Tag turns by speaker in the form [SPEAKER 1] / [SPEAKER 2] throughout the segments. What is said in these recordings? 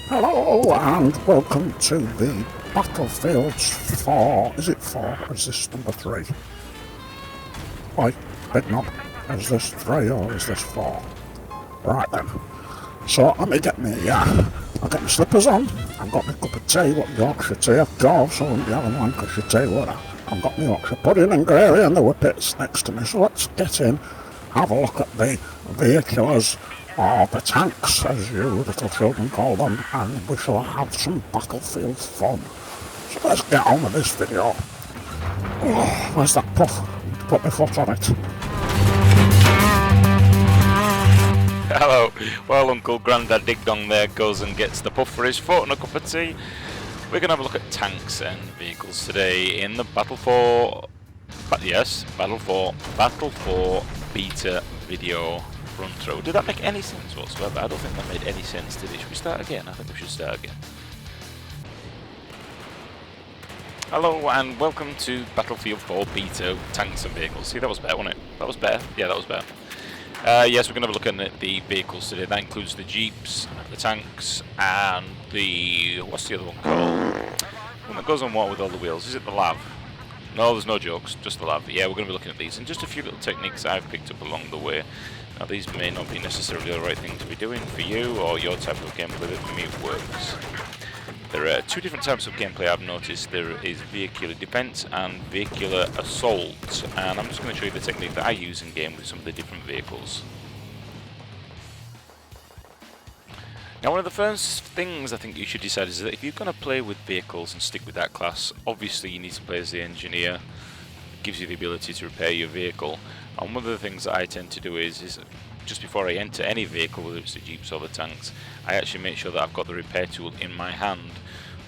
[SPEAKER 1] Hello and welcome to the Battlefields 4. Is it 4 or is this number 3? Oi, big knob. Is this 3 or is this 4? Right then. So let me get me, I'll get my slippers on. I've got my cup of tea, what Yorkshire tea, of course. I wouldn't be having Lancashire tea, would I? I've got my Yorkshire pudding and gravy and the whippets next to me. So let's get in, have a look at the vehicles, or the tanks, as you little children call them, and we shall have some battlefield fun. So let's get on with this video. Oh, where's that puff? Put my foot on it.
[SPEAKER 2] Hello. Well, Uncle Grandad Dig Dong there goes and gets the puff for his foot and a cup of tea. We're going to have a look at tanks and vehicles today in the Battle 4 Beta video run through. Did that make any sense whatsoever? I don't think that made any sense, did it? Should we start again? I think we should start again. Hello and welcome to Battlefield 4 Beta Tanks and Vehicles. See, that was better, wasn't it? That was better? Yeah, that was better. Yes, we're going to have a look at the vehicles today. That includes the Jeeps, the tanks, and the... what's the other one called? One that goes on water with all the wheels. Is it the Lav? No, there's no jokes, just the Lav. Yeah, we're going to be looking at these, and just a few little techniques I've picked up along the way. Now, these may not be necessarily the right thing to be doing for you, or your type of gameplay, but for me it works. There are two different types of gameplay I've noticed. There is vehicular defense and vehicular assault, and I'm just going to show you the technique that I use in game with some of the different vehicles. Now, one of the first things I think you should decide is that if you're going to play with vehicles and stick with that class, obviously you need to play as the engineer. It gives you the ability to repair your vehicle, and one of the things that I tend to do is just before I enter any vehicle, whether it's the Jeeps or the tanks, I actually make sure that I've got the repair tool in my hand.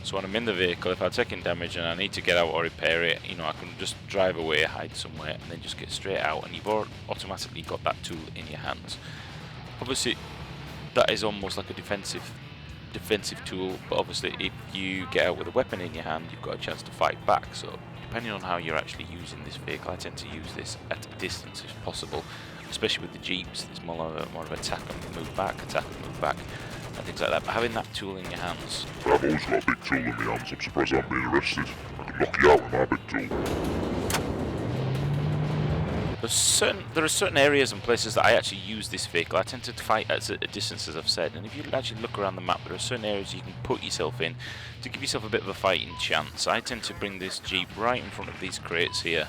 [SPEAKER 2] So when I'm in the vehicle, if I'm taking damage and I need to get out or repair it, you know, I can just drive away, hide somewhere, and then just get straight out, and you've automatically got that tool in your hands. Obviously, that is almost like a defensive tool, but obviously if you get out with a weapon in your hand, you've got a chance to fight back. So depending on how you're actually using this vehicle, I tend to use this at a distance if possible. Especially with the Jeeps, there's more of attack and move back, and things like that. But having that tool in your hands.
[SPEAKER 3] I've always got a big tool in my hands. I'm surprised I haven't been arrested. I can knock you out with my big tool.
[SPEAKER 2] There are certain areas and places that I actually use this vehicle. I tend to fight at a distance, as I've said. And if you actually look around the map, there are certain areas you can put yourself in to give yourself a bit of a fighting chance. I tend to bring this Jeep right in front of these crates here.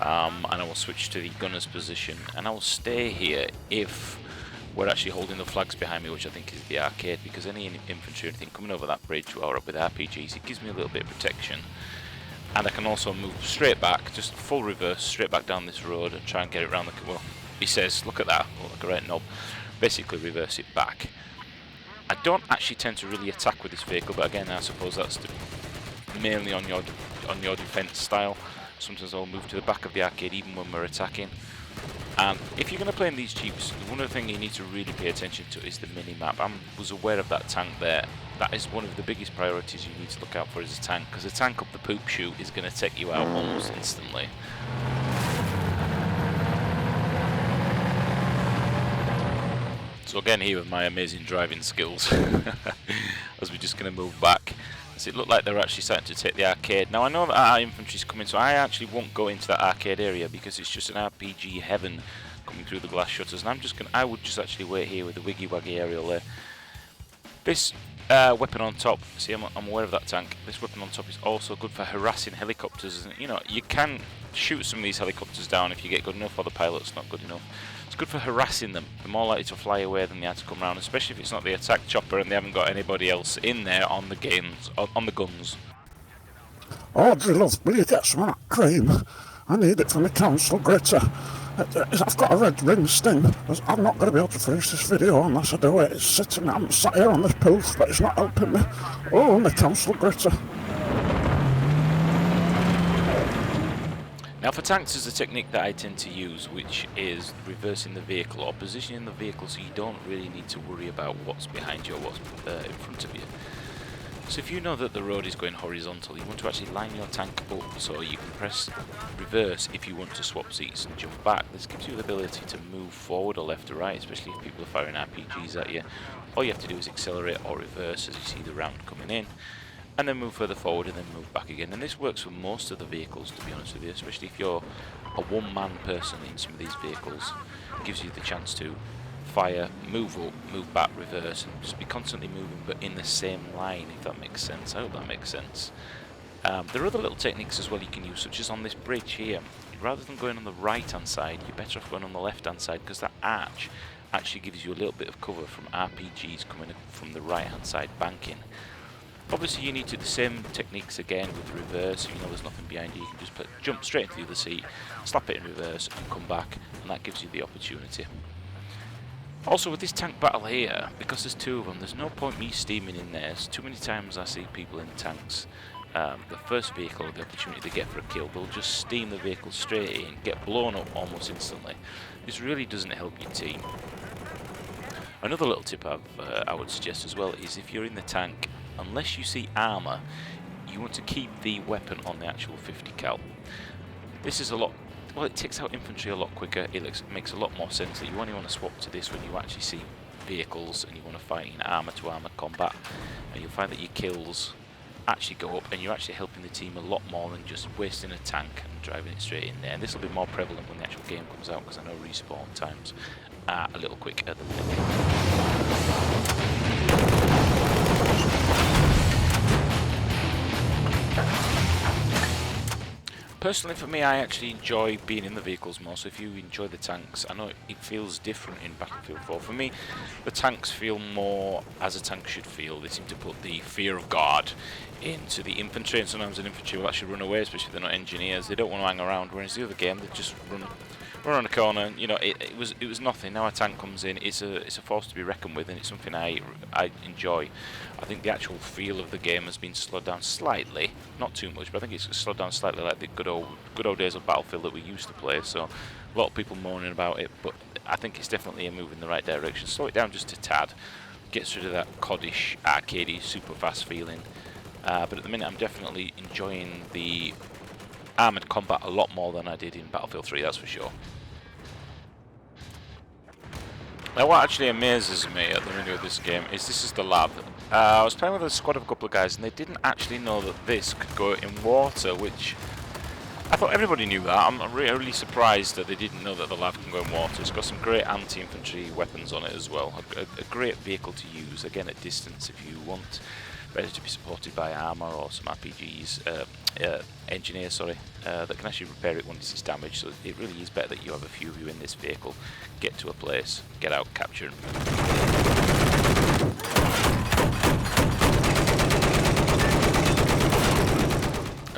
[SPEAKER 2] And I will switch to the gunner's position, and I will stay here if we're actually holding the flags behind me, which I think is the arcade, because any infantry or anything coming over that bridge or up with RPGs, it gives me a little bit of protection. And I can also move straight back, just full reverse, straight back down this road and try and get it around the... well, he says, look at that, look, a red knob. Basically reverse it back. I don't actually tend to really attack with this vehicle, but again, I suppose that's mainly on your defense style. Sometimes I'll move to the back of the arcade even when we're attacking. And if you're going to play in these Jeeps, one of the things you need to really pay attention to is the mini-map. I was aware of that tank there. That is one of the biggest priorities you need to look out for as a tank, because a tank up the poop chute is going to take you out almost instantly. So again here with my amazing driving skills, as we're just going to move back. It looked like they're actually starting to take the arcade. Now I know that our infantry's coming, so I actually won't go into that arcade area because it's just an RPG heaven coming through the glass shutters, and I would just actually wait here with the wiggy waggy aerial there. This weapon on top, see, I'm aware of that tank. This weapon on top is also good for harassing helicopters. You know, you can shoot some of these helicopters down if you get good enough, or the pilot's not good enough. It's good for harassing them. They're more likely to fly away than they are to come around, especially if it's not the attack chopper and they haven't got anybody else in there on the guns.
[SPEAKER 1] Audrey, love, will you get some of that cream? I need it for my council gritter. I've got a red ring sting. I'm not going to be able to finish this video unless I do it. It's sitting, I'm sat here on this poof, but it's not helping me. Oh, my council gritter.
[SPEAKER 2] Now for tanks, there's a technique that I tend to use, which is reversing the vehicle or positioning the vehicle so you don't really need to worry about what's behind you or what's in front of you. So if you know that the road is going horizontal, you want to actually line your tank up so you can press reverse if you want to swap seats and jump back. This gives you the ability to move forward or left or right, especially if people are firing RPGs at you, all you have to do is accelerate or reverse as you see the round coming in, and then move further forward and then move back again. And this works for most of the vehicles, to be honest with you, especially if you're a one-man person in some of these vehicles. It gives you the chance to fire, move up, move back, reverse, and just be constantly moving but in the same line, if that makes sense. I hope that makes sense. There are other little techniques as well you can use, such as on this bridge here. Rather than going on the right hand side, you're better off going on the left hand side, because that arch actually gives you a little bit of cover from RPGs coming from the right hand side banking. Obviously you need to do the same techniques again with the reverse. You know there's nothing behind you, you can just jump straight into the other seat, slap it in reverse and come back, and that gives you the opportunity. Also with this tank battle here, because there's two of them, there's no point me steaming in there. Too many times I see people in tanks, the first vehicle, the opportunity they get for a kill, they'll just steam the vehicle straight in, get blown up almost instantly. This really doesn't help your team. Another little tip I would suggest as well is if you're in the tank, unless you see armour, you want to keep the weapon on the actual 50 cal. This is a lot, well, it takes out infantry a lot quicker. It makes a lot more sense that you only want to swap to this when you actually see vehicles and you want to fight in armour to armour combat, and you'll find that your kills actually go up and you're actually helping the team a lot more than just wasting a tank and driving it straight in there. And this will be more prevalent when the actual game comes out, because I know respawn times are a little quick at the minute. Personally for me, I actually enjoy being in the vehicles more, so if you enjoy the tanks, I know it feels different in Battlefield 4. For me, the tanks feel more as a tank should feel. They seem to put the fear of God into the infantry, and sometimes an infantry will actually run away, especially if they're not engineers. They don't want to hang around, whereas the other game, they just run around the corner. You know, it was nothing. Now a tank comes in, it's a force to be reckoned with, and it's something I enjoy. I think the actual feel of the game has been slowed down slightly, not too much, but I think it's slowed down slightly, like the good old days of Battlefield that we used to play. So a lot of people moaning about it, but I think it's definitely a move in the right direction. Slow it down just a tad, gets rid of that coddish, arcadey, super fast feeling. But at the minute, I'm definitely enjoying the armoured combat a lot more than I did in Battlefield 3, that's for sure. Now what actually amazes me at the minute of this game is this is the lab. I was playing with a squad of a couple of guys and they didn't actually know that this could go in water, which I thought everybody knew that. I'm really surprised that they didn't know that the lab can go in water. It's got some great anti-infantry weapons on it as well. A great vehicle to use, again at distance if you want better to be supported by armour or some RPGs, engineers, sorry, that can actually repair it once it's damaged. So it really is better that you have a few of you in this vehicle, get to a place, get out, capture and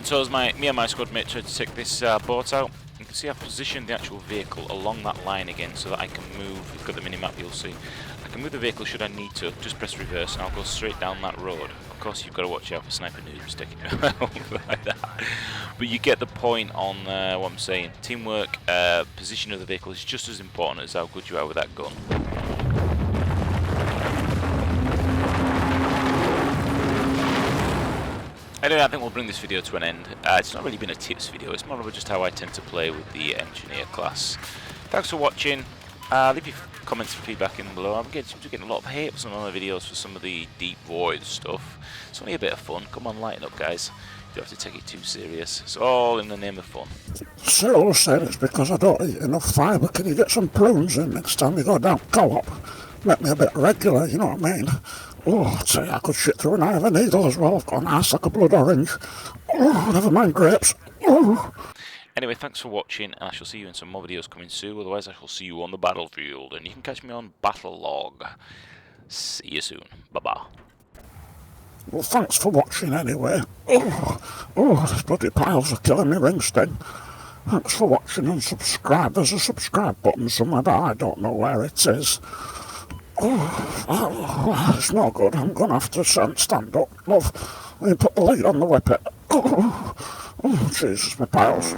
[SPEAKER 2] And so as me and my squad mate tried to take this boat out, you can see I've positioned the actual vehicle along that line again so that I can move. We've got the mini-map, you'll see. I can move the vehicle should I need to, just press reverse and I'll go straight down that road. Of course you've got to watch out for sniper noobs sticking like that. But you get the point on what I'm saying. Teamwork, position of the vehicle is just as important as how good you are with that gun. Anyway, I think we'll bring this video to an end. It's not really been a tips video, it's more of just how I tend to play with the engineer class. Thanks for watching. Leave your comments and feedback in below. I'm getting a lot of hate for some of my videos for some of the deep void stuff. It's only a bit of fun. Come on, lighten up, guys. You don't have to take it too serious. It's all in the name of fun.
[SPEAKER 1] Cyril said it's because I don't eat enough fibre. Can you get some prunes in next time you go down Co-op? Make me a bit regular, you know what I mean? Oh, I'd say I could shit through an eye of a needle as well. I've got an ass like a blood orange. Oh, never mind grapes. Oh.
[SPEAKER 2] Anyway, thanks for watching, and I shall see you in some more videos coming soon. Otherwise, I shall see you on the battlefield, and you can catch me on Battle Log. See you soon. Bye-bye.
[SPEAKER 1] Well, thanks for watching anyway. Oh, these bloody piles are killing me ring sting. Thanks for watching and subscribe. There's a subscribe button somewhere, but I don't know where it is. Oh, it's no good. I'm going to have to stand up, love. I put the light on the whippet. Oh, Jesus, my piles.